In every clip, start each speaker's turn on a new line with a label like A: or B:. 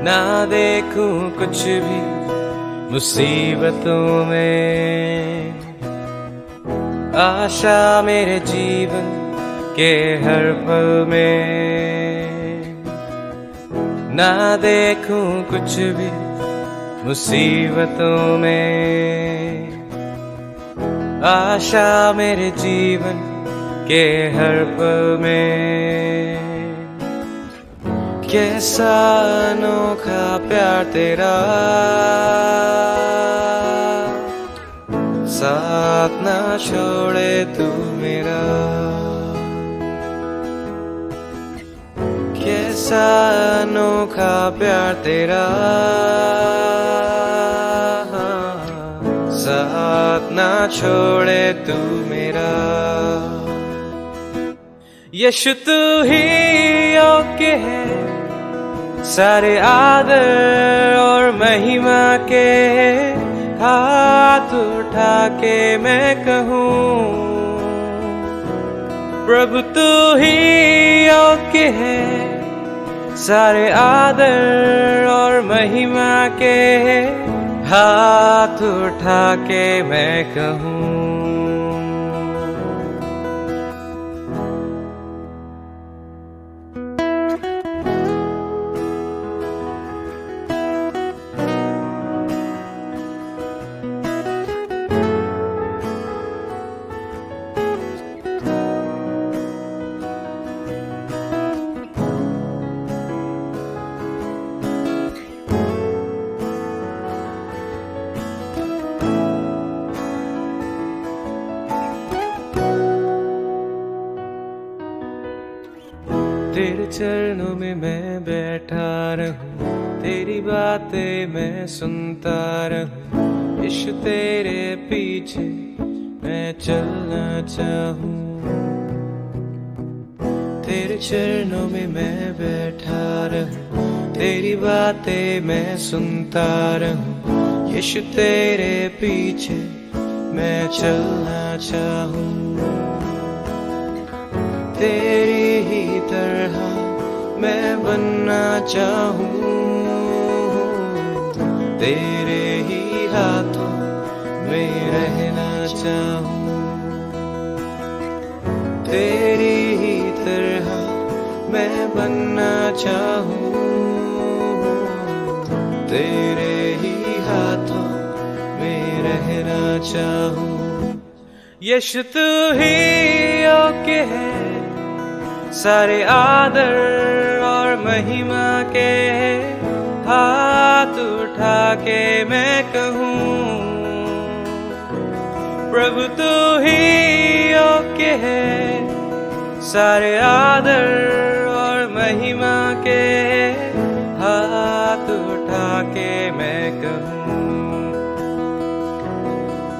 A: ना देखूं कुछ भी मुसीबतों में। आशा मेरे जीवन के हर पल में, ना देखूं कुछ भी मुसीबतों में। आशा मेरे जीवन के हर पल में। कैसा अनोखा प्यार तेरा, साथ ना छोड़े तू मेरा। कैसा अनोखा प्यार तेरा, साथ ना छोड़े तू मेरा। यीशु तू ही योग्य है सारे आदर और महिमा के। हाथ उठा के मैं कहूँ, प्रभु तू ही योग्य है सारे आदर और महिमा के। हाथ उठा के मैं कहूँ। तेरे चरणों में मैं बैठा रहूं, तेरी बातें मैं सुनता रहूं। यीशु तेरे पीछे मैं चलना चाहूं। तेरे चरणों में मैं बैठा रहूं, तेरी बातें मैं सुनता रहूं। यीशु तेरे पीछे मैं चलना चाहूं। तेरी ही तरह मैं बनना चाहूँ, तेरे ही हाथों में रहना चाहूँ। तेरी ही तरह मैं बनना चाहूँ, तेरे ही हाथों में रहना चाहूँ। यीशु तू ही योग्य है सारे आदर और महिमा के। हाथ उठा के मैं कहूँ, प्रभु तू ही योग्य है सारे आदर और महिमा के। हाथ उठा के मैं कहूँ,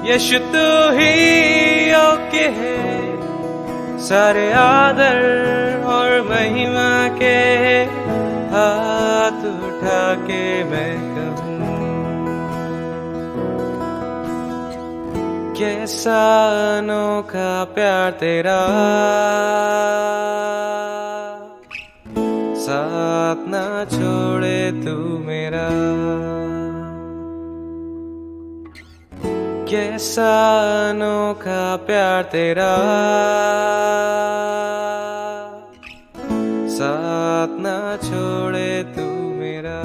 A: यीशु तू ही योग्य है सारे आदर और महिमा के। हाथ उठा के मैं कहूँ, कैसा अनोखा प्यार तेरा, साथ ना छोड़े तू मेरा। कैसा अनोखा प्यार तेरा, साथ ना छोड़े तू मेरा।